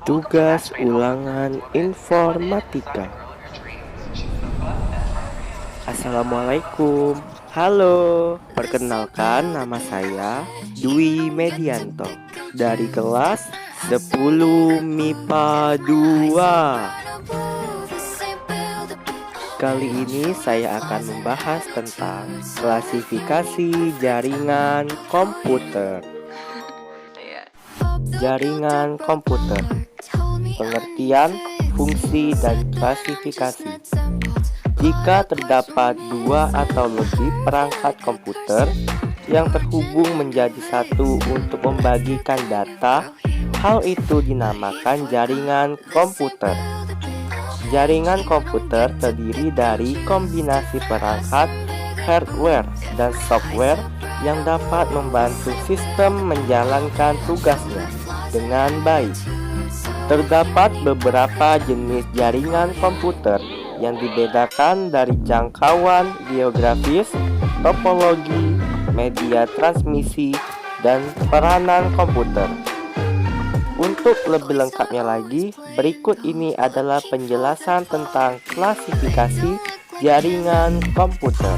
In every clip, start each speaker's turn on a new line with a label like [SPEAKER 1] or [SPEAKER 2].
[SPEAKER 1] Tugas ulangan informatika. Assalamualaikum. Halo, perkenalkan nama saya Dwi Medianto dari kelas 10 MIPA 2. Kali ini saya akan membahas tentang klasifikasi jaringan komputer. Jaringan komputer, pengertian, fungsi, dan klasifikasi. Jika terdapat dua atau lebih perangkat komputer yang terhubung menjadi satu untuk membagikan data, hal itu dinamakan jaringan komputer. Jaringan komputer terdiri dari kombinasi perangkat, hardware, dan software yang dapat membantu sistem menjalankan tugasnya dengan baik. Terdapat beberapa jenis jaringan komputer yang dibedakan dari jangkauan geografis, topologi, media transmisi, dan peranan komputer. Untuk lebih lengkapnya lagi, berikut ini adalah penjelasan tentang klasifikasi jaringan komputer.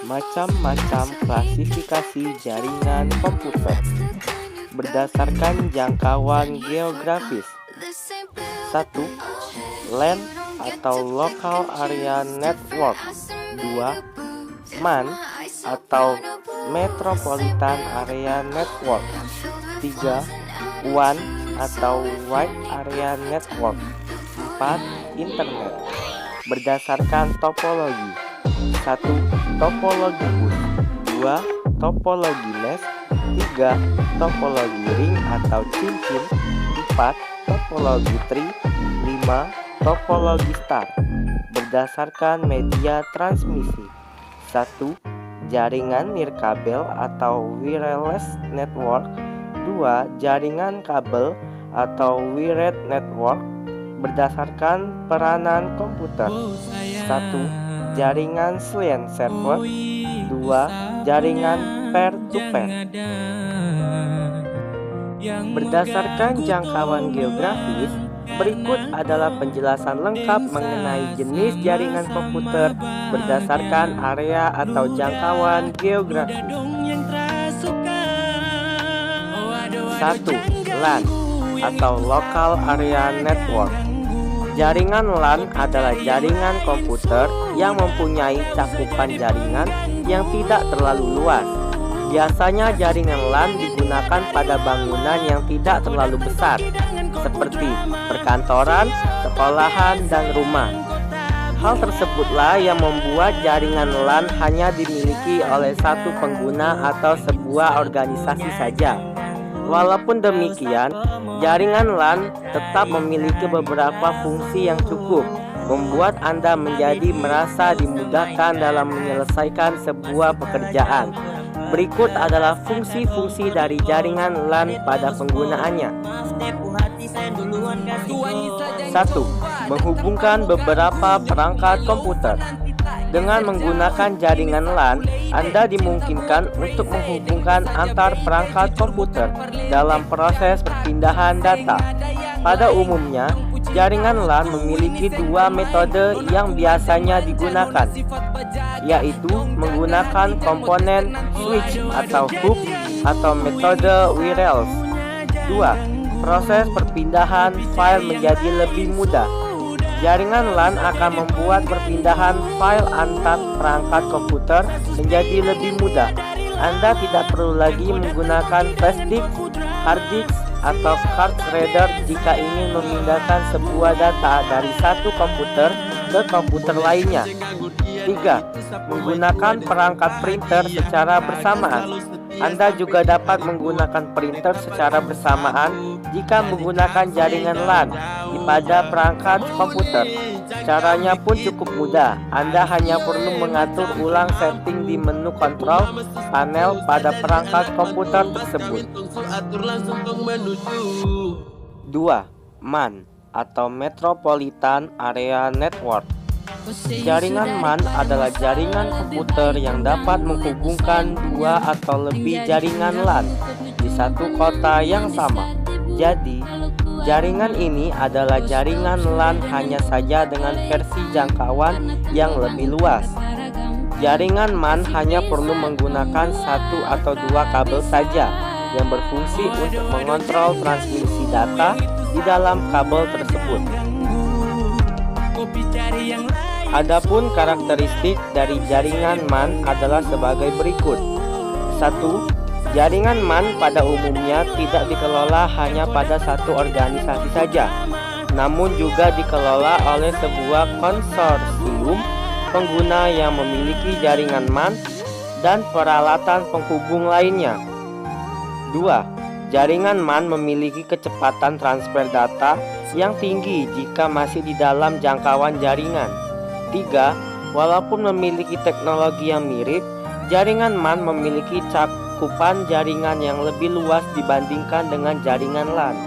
[SPEAKER 1] Macam-macam klasifikasi jaringan komputer berdasarkan jangkauan geografis. 1. LAN atau Local Area Network. 2. MAN atau Metropolitan Area Network. 3. WAN atau Wide Area Network. 4. Internet berdasarkan topologi. 1. Topologi bus. 2. Topologi mesh. 3. Topologi ring atau cincin. 4. Topologi tree. 5. Topologi star berdasarkan media transmisi. 1. Jaringan nirkabel atau wireless network. 2. Jaringan kabel atau wired network berdasarkan peranan komputer. 1. Jaringan client server. 2. Jaringan peer-to-peer. Berdasarkan jangkauan geografis, berikut adalah penjelasan lengkap mengenai jenis jaringan komputer berdasarkan area atau jangkauan geografis. 1. LAN atau Local Area Network. Jaringan LAN adalah jaringan komputer yang mempunyai cakupan jaringan yang tidak terlalu luas. Biasanya jaringan LAN digunakan pada bangunan yang tidak terlalu besar, seperti perkantoran, sekolahan, dan rumah. Hal tersebutlah yang membuat jaringan LAN hanya dimiliki oleh satu pengguna atau sebuah organisasi saja. Walaupun demikian, jaringan LAN tetap memiliki beberapa fungsi yang cukup membuat Anda menjadi merasa dimudahkan dalam menyelesaikan sebuah pekerjaan. Berikut adalah fungsi-fungsi dari jaringan LAN pada penggunaannya. 1. Menghubungkan beberapa perangkat komputer. Dengan menggunakan jaringan LAN, Anda dimungkinkan untuk menghubungkan antar perangkat komputer dalam proses perpindahan data. Pada umumnya, jaringan LAN memiliki dua metode yang biasanya digunakan, yaitu menggunakan komponen switch atau hub atau metode wireless. 2. Proses perpindahan file menjadi lebih mudah. Jaringan LAN akan membuat perpindahan file antar perangkat komputer menjadi lebih mudah. Anda tidak perlu lagi menggunakan flash disk, hard disk, atau card reader jika ingin memindahkan sebuah data dari satu komputer ke komputer lainnya. 3. Menggunakan perangkat printer secara bersamaan. Anda juga dapat menggunakan printer secara bersamaan jika menggunakan jaringan LAN pada perangkat komputer. Caranya pun cukup mudah. Anda hanya perlu mengatur ulang setting di menu kontrol panel pada perangkat komputer tersebut. 2. MAN atau Metropolitan Area Network. Jaringan MAN adalah jaringan komputer yang dapat menghubungkan dua atau lebih jaringan LAN di satu kota yang sama. Jadi, jaringan ini adalah jaringan LAN hanya saja dengan versi jangkauan yang lebih luas. Jaringan MAN hanya perlu menggunakan satu atau dua kabel saja yang berfungsi untuk mengontrol transmisi data di dalam kabel tersebut. Adapun karakteristik dari jaringan MAN adalah sebagai berikut. 1. Jaringan MAN pada umumnya tidak dikelola hanya pada satu organisasi saja, namun juga dikelola oleh sebuah konsorsium pengguna yang memiliki jaringan MAN dan peralatan penghubung lainnya. 2. Jaringan MAN memiliki kecepatan transfer data yang tinggi jika masih di dalam jangkauan jaringan. 3. Walaupun memiliki teknologi yang mirip, jaringan MAN memiliki cakupan jaringan yang lebih luas dibandingkan dengan jaringan LAN.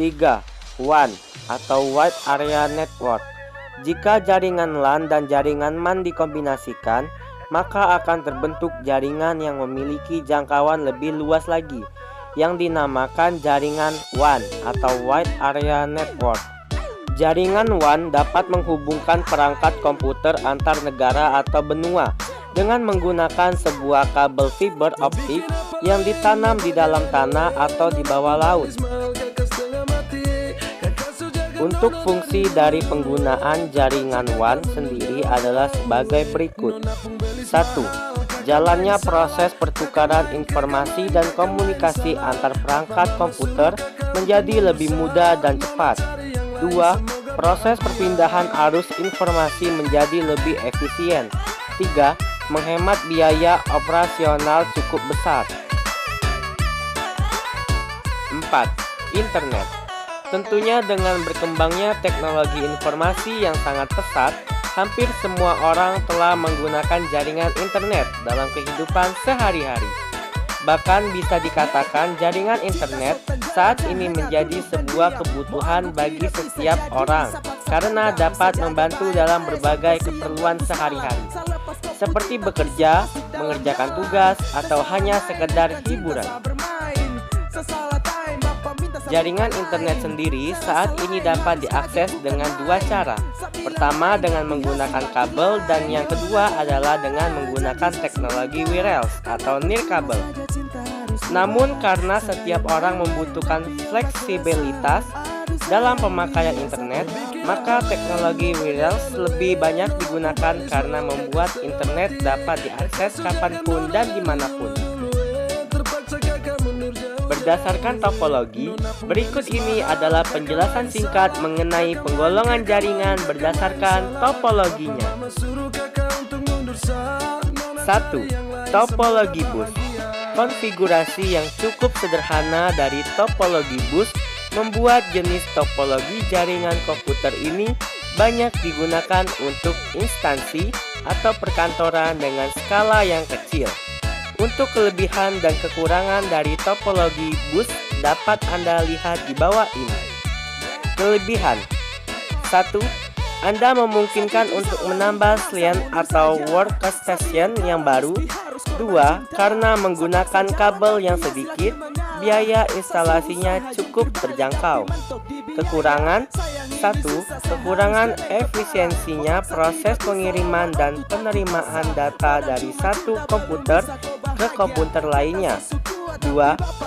[SPEAKER 1] 3. WAN atau Wide Area Network. Jika jaringan LAN dan jaringan MAN dikombinasikan, maka akan terbentuk jaringan yang memiliki jangkauan lebih luas lagi, yang dinamakan jaringan WAN atau Wide Area Network. Jaringan WAN dapat menghubungkan perangkat komputer antar negara atau benua dengan menggunakan sebuah kabel fiber optik yang ditanam di dalam tanah atau di bawah laut. Untuk fungsi dari penggunaan jaringan WAN sendiri adalah sebagai berikut. 1. Jalannya proses pertukaran informasi dan komunikasi antar perangkat komputer menjadi lebih mudah dan cepat. 2. Proses perpindahan arus informasi menjadi lebih efisien. 3. Menghemat biaya operasional cukup besar. 4. Internet. Tentunya dengan berkembangnya teknologi informasi yang sangat pesat, hampir semua orang telah menggunakan jaringan internet dalam kehidupan sehari-hari. Bahkan bisa dikatakan jaringan internet saat ini menjadi sebuah kebutuhan bagi setiap orang karena dapat membantu dalam berbagai keperluan sehari-hari, seperti bekerja, mengerjakan tugas, atau hanya sekedar hiburan. Jaringan internet sendiri saat ini dapat diakses dengan dua cara. Pertama dengan menggunakan kabel dan yang kedua adalah dengan menggunakan teknologi wireless atau nirkabel. Namun karena setiap orang membutuhkan fleksibilitas dalam pemakaian internet, maka teknologi wireless lebih banyak digunakan karena membuat internet dapat diakses kapanpun dan dimanapun. Berdasarkan topologi, berikut ini adalah penjelasan singkat mengenai penggolongan jaringan berdasarkan topologinya. 1. Topologi bus. Konfigurasi yang cukup sederhana dari topologi bus membuat jenis topologi jaringan komputer ini banyak digunakan untuk instansi atau perkantoran dengan skala yang kecil. Untuk kelebihan dan kekurangan dari topologi bus dapat Anda lihat di bawah ini. Kelebihan: 1. Anda memungkinkan untuk menambah SLAN atau workstation yang baru. 2. Karena menggunakan kabel yang sedikit, biaya instalasinya cukup terjangkau. Kekurangan: 1. Kekurangan efisiensinya proses pengiriman dan penerimaan data dari satu komputer ke komputer lainnya. 2.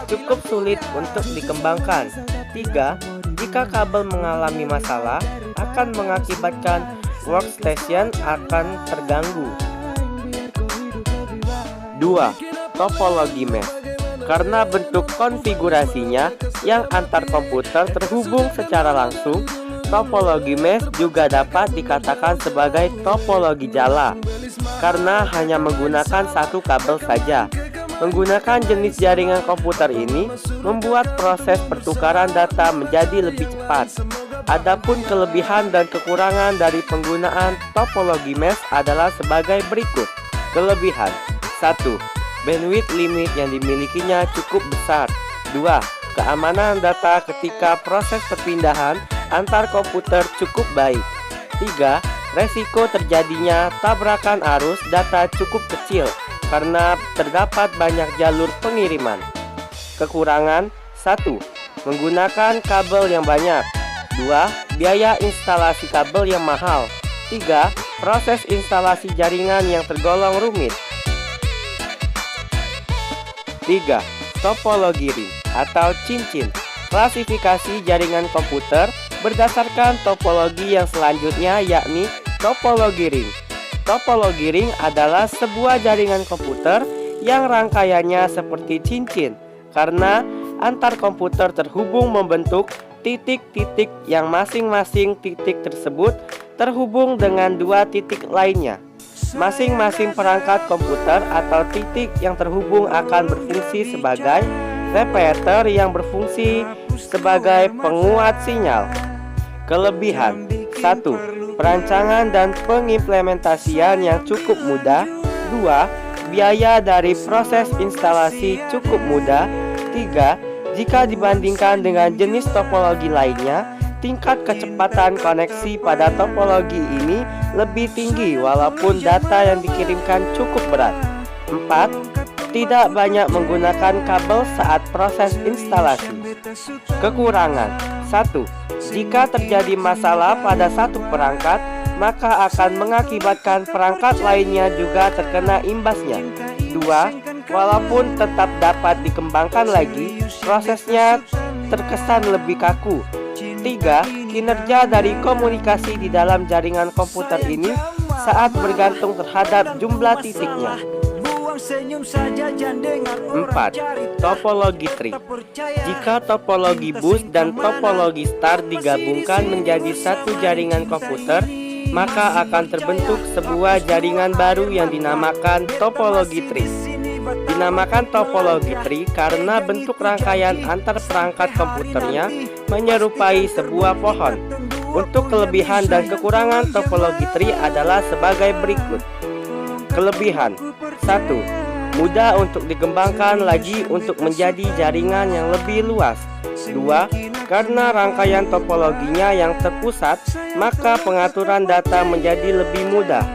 [SPEAKER 1] Cukup sulit untuk dikembangkan. 3. Jika kabel mengalami masalah, akan mengakibatkan workstation akan terganggu. 2. Topologi mesh. Karena bentuk konfigurasinya yang antar komputer terhubung secara langsung, topologi mesh juga dapat dikatakan sebagai topologi jala karena hanya menggunakan satu kabel saja. Menggunakan jenis jaringan komputer ini membuat proses pertukaran data menjadi lebih cepat. Adapun kelebihan dan kekurangan dari penggunaan topologi mesh adalah sebagai berikut. Kelebihan: 1. Bandwidth limit yang dimilikinya cukup besar. 2. Keamanan data ketika proses perpindahan antar komputer cukup baik. 3. Resiko terjadinya tabrakan arus data cukup kecil karena terdapat banyak jalur pengiriman. Kekurangan: 1. Menggunakan kabel yang banyak. 2. Biaya instalasi kabel yang mahal. 3. Proses instalasi jaringan yang tergolong rumit. 3. Topologi ring atau cincin. Klasifikasi jaringan komputer berdasarkan topologi yang selanjutnya, yakni topologi ring. Topologi ring adalah sebuah jaringan komputer yang rangkaiannya seperti cincin, karena antar komputer terhubung membentuk titik-titik yang masing-masing titik tersebut terhubung dengan dua titik lainnya. Masing-masing perangkat komputer atau titik yang terhubung akan berfungsi sebagai repeater yang berfungsi sebagai penguat sinyal. Kelebihan: 1. Perancangan dan pengimplementasian yang cukup mudah. 2. Biaya dari proses instalasi cukup mudah. 3. Jika dibandingkan dengan jenis topologi lainnya, tingkat kecepatan koneksi pada topologi ini lebih tinggi walaupun data yang dikirimkan cukup berat. 4. Tidak banyak menggunakan kabel saat proses instalasi. Kekurangan: 1. Jika terjadi masalah pada satu perangkat, maka akan mengakibatkan perangkat lainnya juga terkena imbasnya. 2. Walaupun tetap dapat dikembangkan lagi, prosesnya terkesan lebih kaku. 3. Kinerja dari komunikasi di dalam jaringan komputer ini saat bergantung terhadap jumlah titiknya. 4. Topologi tree. Jika topologi bus dan topologi star digabungkan menjadi satu jaringan komputer, maka akan terbentuk sebuah jaringan baru yang dinamakan topologi tree. Dinamakan topologi tree karena bentuk rangkaian antar perangkat komputernya menyerupai sebuah pohon. Untuk kelebihan dan kekurangan topologi tree adalah sebagai berikut. Kelebihan: 1. Mudah untuk dikembangkan lagi untuk menjadi jaringan yang lebih luas. 2. Karena rangkaian topologinya yang terpusat, maka pengaturan data menjadi lebih mudah.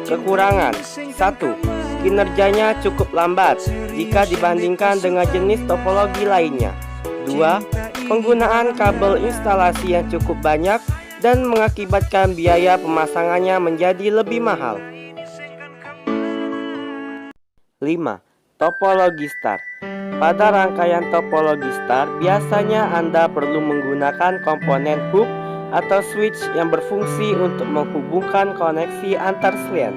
[SPEAKER 1] Kekurangan: 1. Kinerjanya cukup lambat jika dibandingkan dengan jenis topologi lainnya. 2. Penggunaan kabel instalasi yang cukup banyak dan mengakibatkan biaya pemasangannya menjadi lebih mahal. 5. Topologi star. Pada rangkaian topologi star, biasanya Anda perlu menggunakan komponen hub atau switch yang berfungsi untuk menghubungkan koneksi antar slian.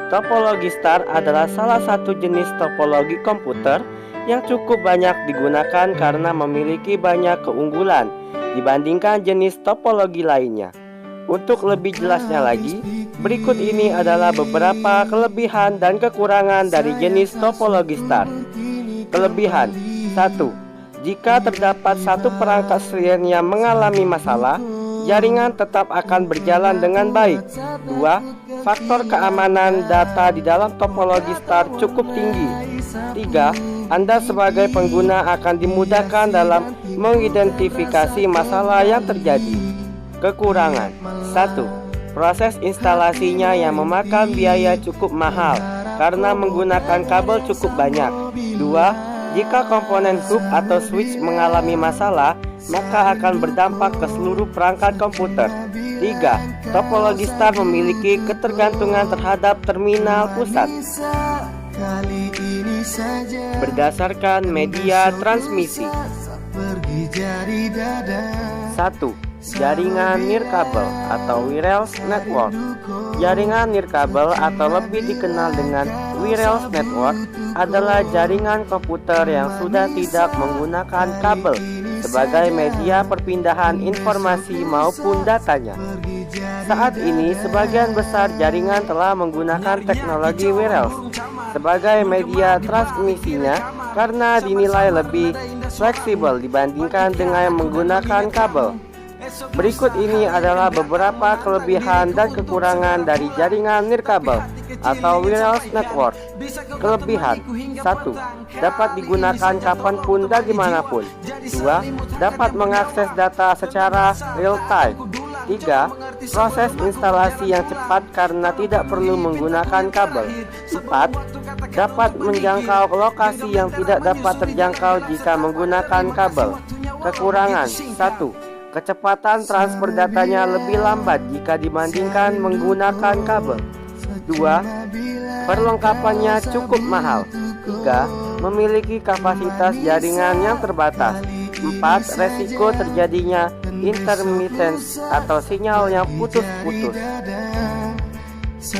[SPEAKER 1] Topologi star adalah salah satu jenis topologi komputer yang cukup banyak digunakan karena memiliki banyak keunggulan dibandingkan jenis topologi lainnya. Untuk lebih jelasnya lagi, berikut ini adalah beberapa kelebihan dan kekurangan dari jenis topologi star. Kelebihan: 1. Jika terdapat satu perangkat slian yang mengalami masalah, jaringan tetap akan berjalan dengan baik. 2. Faktor keamanan data di dalam topologi star cukup tinggi. 3. Anda sebagai pengguna akan dimudahkan dalam mengidentifikasi masalah yang terjadi. Kekurangan: 1. Proses instalasinya yang memakan biaya cukup mahal karena menggunakan kabel cukup banyak. 2. Jika komponen hub atau switch mengalami masalah, maka akan berdampak ke seluruh perangkat komputer. 3. Topologi star memiliki ketergantungan terhadap terminal pusat. Berdasarkan media transmisi. 1. Jaringan nirkabel atau wireless network. Jaringan nirkabel atau lebih dikenal dengan wireless network adalah jaringan komputer yang sudah tidak menggunakan kabel sebagai media perpindahan informasi maupun datanya. Saat ini, sebagian besar jaringan telah menggunakan teknologi wireless sebagai media transmisinya karena dinilai lebih fleksibel dibandingkan dengan menggunakan kabel. Berikut ini adalah beberapa kelebihan dan kekurangan dari jaringan nirkabel atau wireless network. Kelebihan: 1. Dapat digunakan kapanpun dan dimanapun. 2. Dapat mengakses data secara real time. 3. Proses instalasi yang cepat karena tidak perlu menggunakan kabel. 4. dapat menjangkau lokasi yang tidak dapat terjangkau jika menggunakan kabel. Kekurangan 1. Kecepatan transfer datanya lebih lambat jika dibandingkan menggunakan kabel. 2. Perlengkapannya cukup mahal. 3. Memiliki kapasitas jaringan yang terbatas. 4. Resiko terjadinya intermittence atau sinyal yang putus-putus. 2.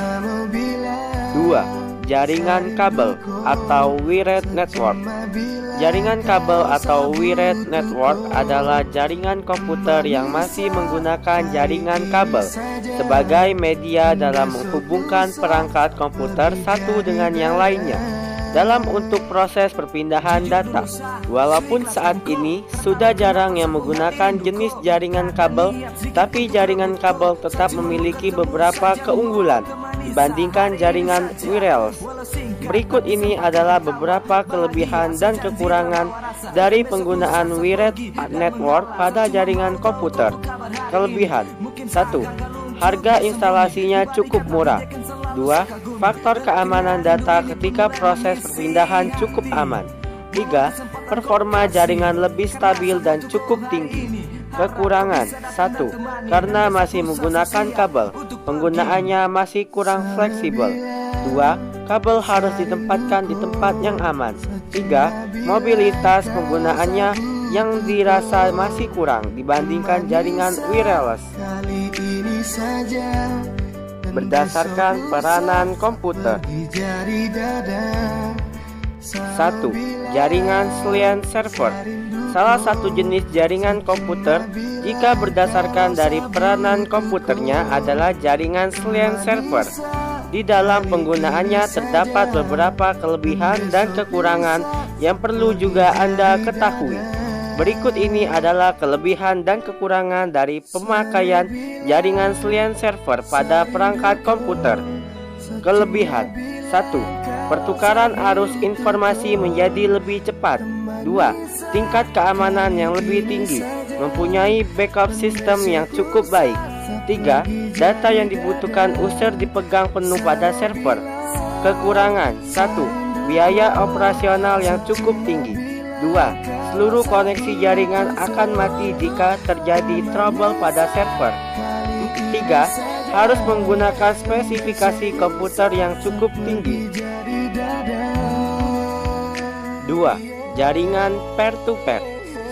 [SPEAKER 1] Jaringan kabel atau wired network. Jaringan kabel atau wired network adalah jaringan komputer yang masih menggunakan jaringan kabel sebagai media dalam menghubungkan perangkat komputer satu dengan yang lainnya dalam untuk proses perpindahan data. Walaupun saat ini sudah jarang yang menggunakan jenis jaringan kabel, tapi jaringan kabel tetap memiliki beberapa keunggulan dibandingkan jaringan wireless. Berikut ini adalah beberapa kelebihan dan kekurangan dari penggunaan wired network pada jaringan komputer. Kelebihan 1. Harga instalasinya cukup murah. 2. Faktor keamanan data ketika proses perpindahan cukup aman. 3. Performa jaringan lebih stabil dan cukup tinggi. Kekurangan 1. Karena masih menggunakan kabel, penggunaannya masih kurang fleksibel. 2. Kabel harus ditempatkan di tempat yang aman. 3. Mobilitas penggunaannya yang dirasa masih kurang dibandingkan jaringan wireless. Berdasarkan peranan komputer. 1. Jaringan client server. Salah satu jenis jaringan komputer jika berdasarkan dari peranan komputernya adalah jaringan client server. Di dalam penggunaannya terdapat beberapa kelebihan dan kekurangan yang perlu juga Anda ketahui. Berikut ini adalah kelebihan dan kekurangan dari pemakaian jaringan client server pada perangkat komputer. Kelebihan 1. Pertukaran arus informasi menjadi lebih cepat. 2. Tingkat keamanan yang lebih tinggi, mempunyai backup sistem yang cukup baik. 3. Data yang dibutuhkan usir dipegang penuh pada server. Kekurangan 1. Biaya operasional yang cukup tinggi. 2. Seluruh koneksi jaringan akan mati jika terjadi trouble pada server. 3. Harus menggunakan spesifikasi komputer yang cukup tinggi. 2. Jaringan peer-to-peer.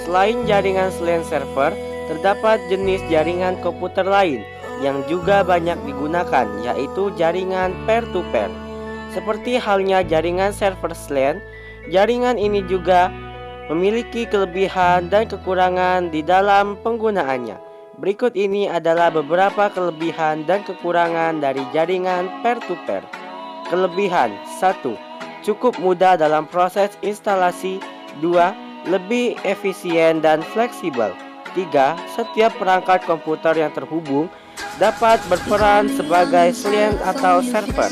[SPEAKER 1] Selain jaringan client server, terdapat jenis jaringan komputer lain yang juga banyak digunakan, yaitu jaringan peer-to-peer. Seperti halnya jaringan server LAN, jaringan ini juga memiliki kelebihan dan kekurangan di dalam penggunaannya. Berikut ini adalah beberapa kelebihan dan kekurangan dari jaringan peer-to-peer. Kelebihan 1. Cukup mudah dalam proses instalasi. 2. Lebih efisien dan fleksibel. 3. Setiap perangkat komputer yang terhubung dapat berperan sebagai client atau server.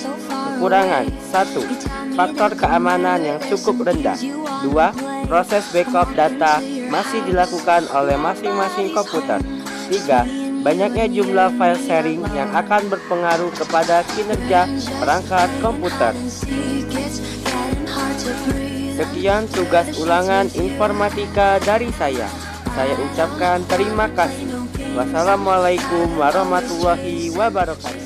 [SPEAKER 1] Kekurangan 1. Faktor keamanan yang cukup rendah. 2. Proses backup data masih dilakukan oleh masing-masing komputer. 3. Banyaknya jumlah file sharing yang akan berpengaruh kepada kinerja perangkat komputer. Sekian tugas ulangan informatika dari saya. Saya ucapkan terima kasih. Wassalamualaikum warahmatullahi wabarakatuh.